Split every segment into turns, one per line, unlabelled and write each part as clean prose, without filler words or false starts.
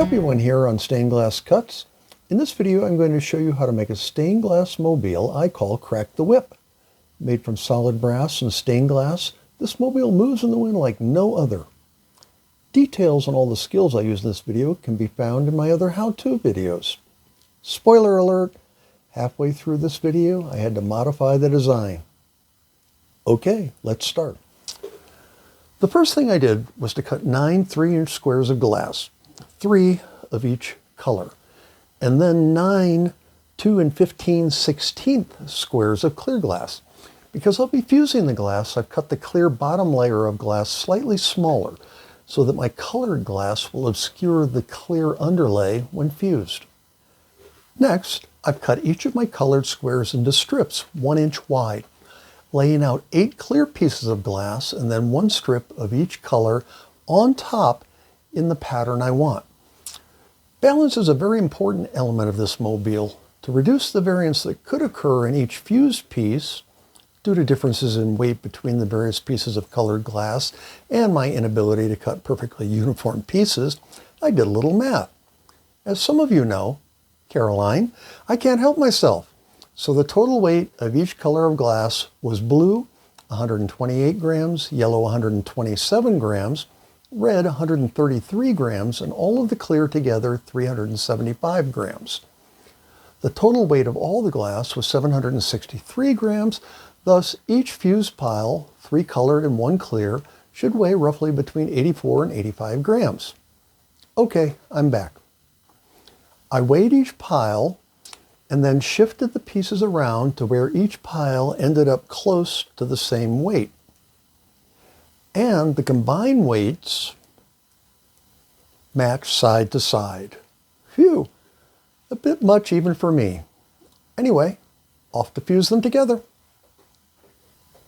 Kelpieone here on Stainedglasscuts. In this video I'm going to show you how to make a Stainedglassmobile I call Crack the Whip. Made from solid brass and stained glass, this mobile moves in the wind like no other. Details on all the skills I use in this video can be found in my other how-to videos. Spoiler alert, halfway through this video I had to modify the design. Okay, let's start. The first thing I did was to cut 9 3-inch squares of glass, 3 of each color, and then 9 2 15/16 squares of clear glass. Because I'll be fusing the glass, I've cut the clear bottom layer of glass slightly smaller so that my colored glass will obscure the clear underlay when fused. Next, I've cut each of my colored squares into strips 1 inch wide, laying out 8 clear pieces of glass and then 1 strip of each color on top in the pattern I want. Balance is a very important element of this mobile. To reduce the variance that could occur in each fused piece due to differences in weight between the various pieces of colored glass and my inability to cut perfectly uniform pieces, I did a little math. As some of you know, Caroline, I can't help myself. So the total weight of each color of glass was blue, 128 grams, yellow 127 grams, red 133 grams, and all of the clear together 375 grams. The total weight of all the glass was 763 grams, thus each fused pile, 3 colored and 1 clear, should weigh roughly between 84 and 85 grams. Okay, I'm back. I weighed each pile and then shifted the pieces around to where each pile ended up close to the same weight. And the combined weights match side to side. Phew, a bit much even for me. Anyway, off to fuse them together.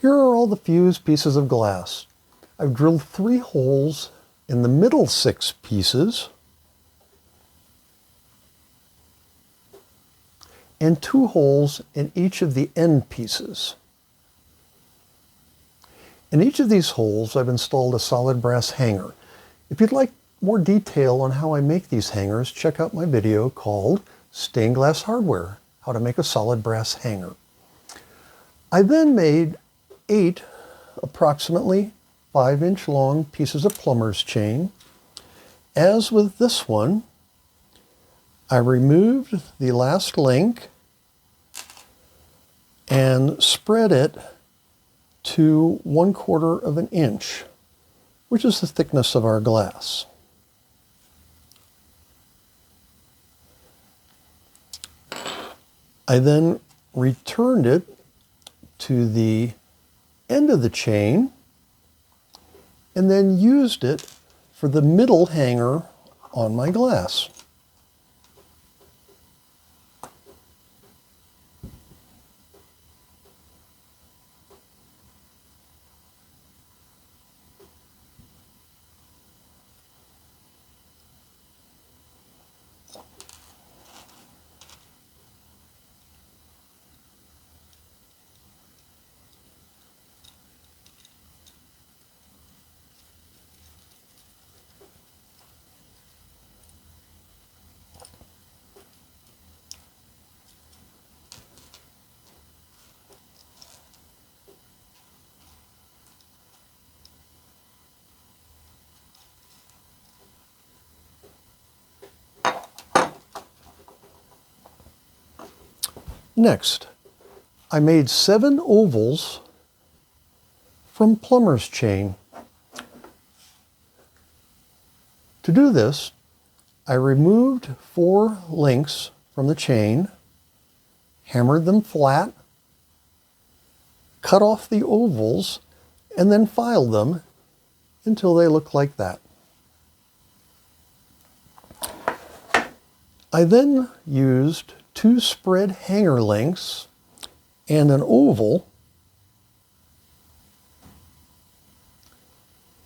Here are all the fused pieces of glass. I've drilled 3 holes in the middle 6 pieces and 2 holes in each of the end pieces. In each of these holes, I've installed a solid brass hanger. If you'd like more detail on how I make these hangers, check out my video called Stained Glass Hardware, How to Make a Solid Brass Hanger. I then made 8 approximately 5-inch long pieces of plumber's chain. As with this one, I removed the last link and spread it to 1/4 of an inch, which is the thickness of our glass. I then returned it to the end of the chain and then used it for the middle hanger on my glass. Next, I made 7 ovals from plumber's chain. To do this, I removed 4 links from the chain, hammered them flat, cut off the ovals, and then filed them until they look like that. I then used 2 spread hanger links and an oval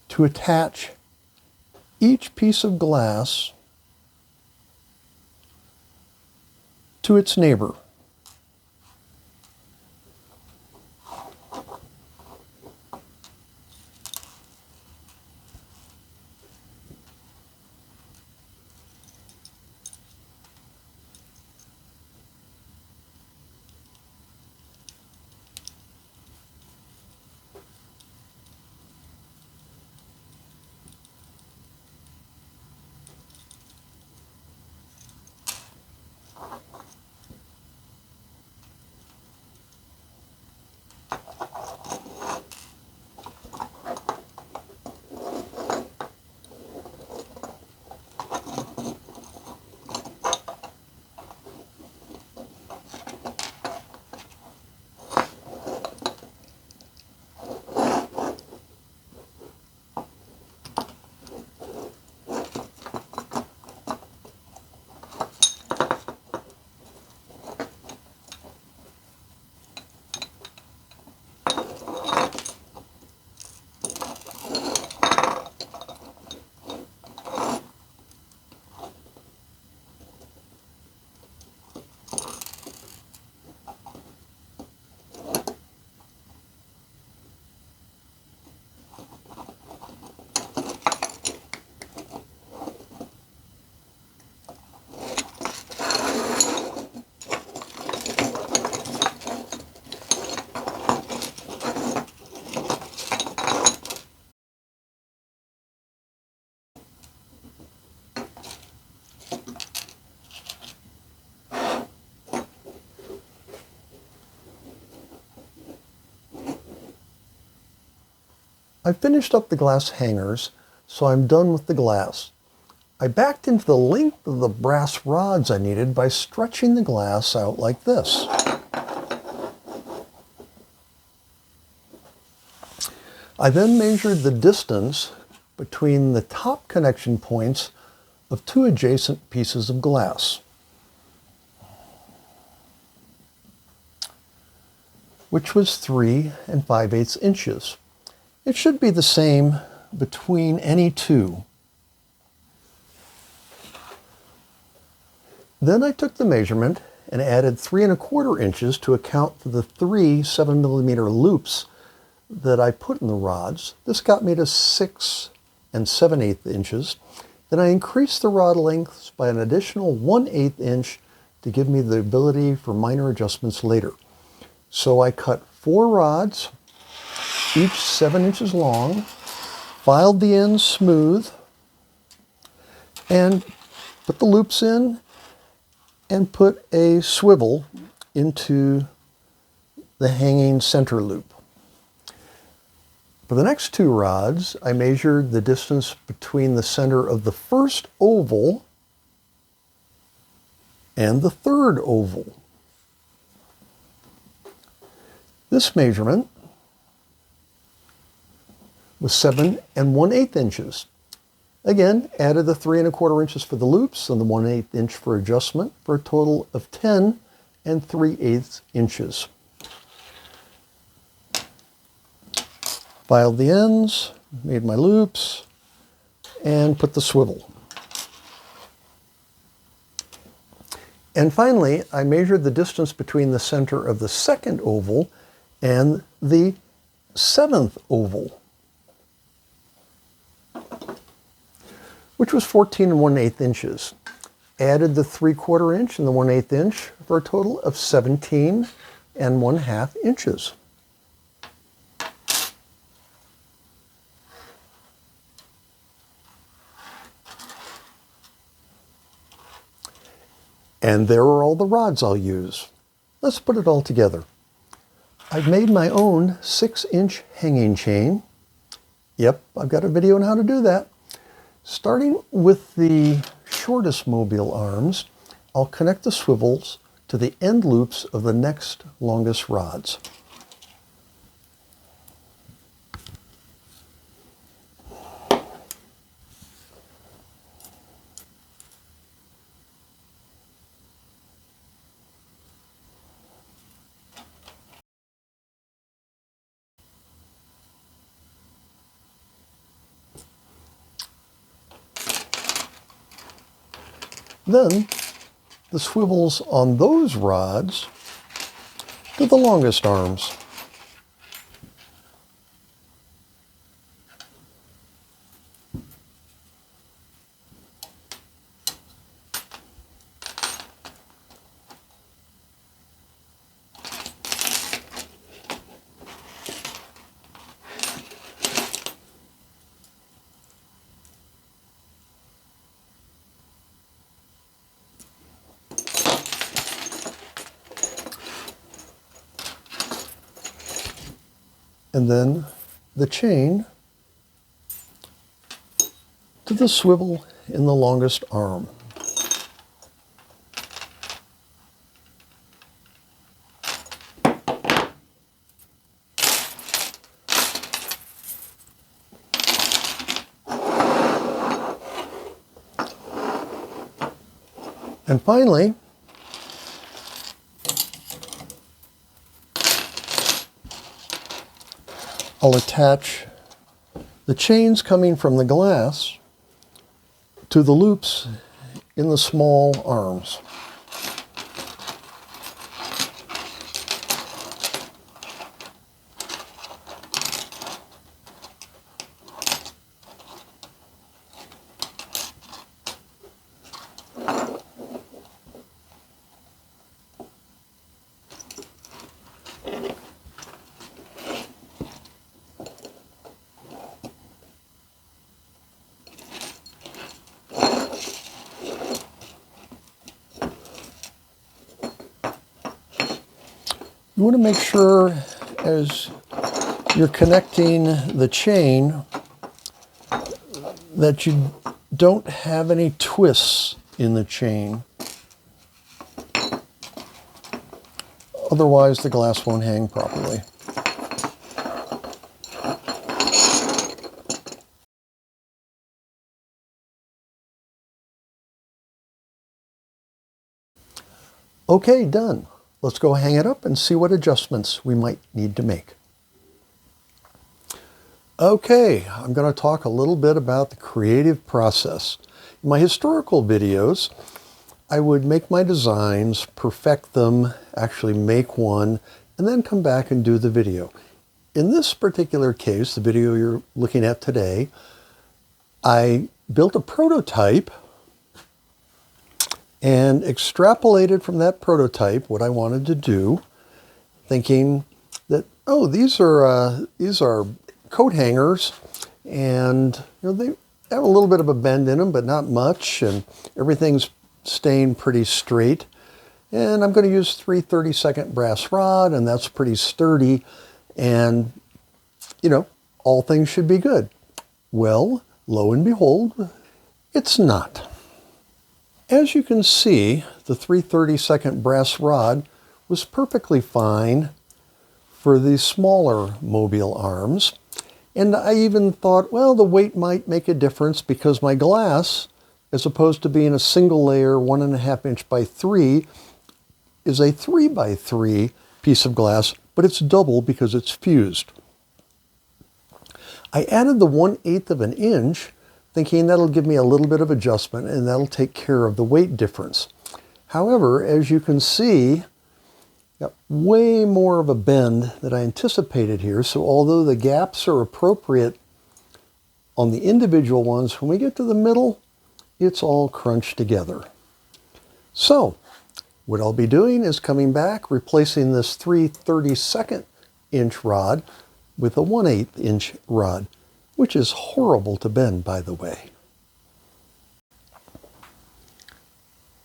to attach each piece of glass to its neighbor. I finished up the glass hangers, so I'm done with the glass. I backed into the length of the brass rods I needed by stretching the glass out like this. I then measured the distance between the top connection points of two adjacent pieces of glass, which was 3 5/8 inches. It should be the same between any two. Then I took the measurement and added 3 1/4 inches to account for the 3 7mm loops that I put in the rods. This got me to 6 7/8 inches. Then I increased the rod lengths by an additional 1/8 inch to give me the ability for minor adjustments later. So I cut 4 rods, each 7 inches long, filed the ends smooth, and put the loops in, and put a swivel into the hanging center loop. For the next 2 rods, I measured the distance between the center of the first oval and the third oval. This measurement was 7 1/8 inches. Again, added the 3 1/4 inches for the loops and the 1/8 inch for adjustment for a total of 10 3/8 inches. Filed the ends, made my loops, and put the swivel. And finally, I measured the distance between the center of the second oval and the 7th oval, which was 14 1/8 inches. Added the 3/4 inch and the 1/8 inch for a total of 17 1/2 inches. And there are all the rods I'll use. Let's put it all together. I've made my own 6-inch hanging chain. Yep, I've got a video on how to do that. Starting with the shortest mobile arms, I'll connect the swivels to the end loops of the next longest rods. Then the swivels on those rods to the longest arms. And then the chain to the swivel in the longest arm. And finally, I'll attach the chains coming from the glass to the loops in the small arms. You want to make sure as you're connecting the chain that you don't have any twists in the chain. Otherwise, the glass won't hang properly. Okay, done. Let's go hang it up and see what adjustments we might need to make. Okay, I'm going to talk a little bit about the creative process. In my historical videos, I would make my designs, perfect them, actually make one, and then come back and do the video. In this particular case, the video you're looking at today, I built a prototype and extrapolated from that prototype what I wanted to do, thinking that, oh, these are coat hangers, and they have a little bit of a bend in them, but not much, and everything's stained pretty straight. And I'm going to use 3/32 brass rod, and that's pretty sturdy, and all things should be good. Well, lo and behold, it's not. As you can see, the 3/32 brass rod was perfectly fine for the smaller mobile arms. And I even thought, well, the weight might make a difference because my glass, as opposed to being a single layer 1.5 inch by 3, is a 3 by 3 piece of glass, but it's double because it's fused. I added the 1/8 of an inch, thinking that'll give me a little bit of adjustment and that'll take care of the weight difference. However, as you can see, got way more of a bend than I anticipated here. So although the gaps are appropriate on the individual ones, when we get to the middle, it's all crunched together. So what I'll be doing is coming back, replacing this 3/32 inch rod with a 1/8 inch rod, which is horrible to bend, by the way.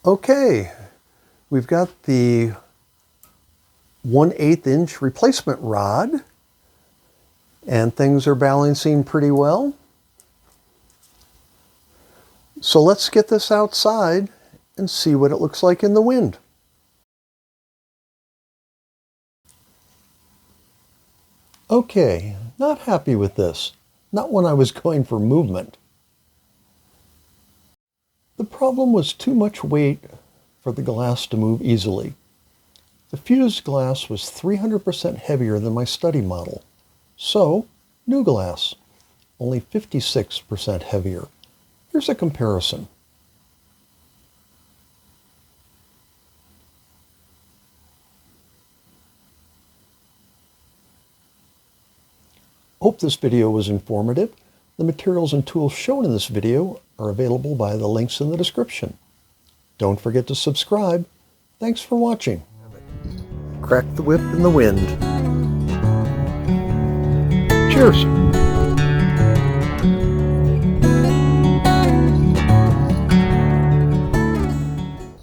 Okay, we've got the 1/8 inch replacement rod, and things are balancing pretty well. So let's get this outside and see what it looks like in the wind. Okay, not happy with this. Not when I was going for movement. The problem was too much weight for the glass to move easily. The fused glass was 300% heavier than my study model. So, new glass, only 56% heavier. Here's a comparison. Hope this video was informative. The materials and tools shown in this video are available by the links in the description. Don't forget to subscribe. Thanks for watching. Crack the whip in the wind. Cheers.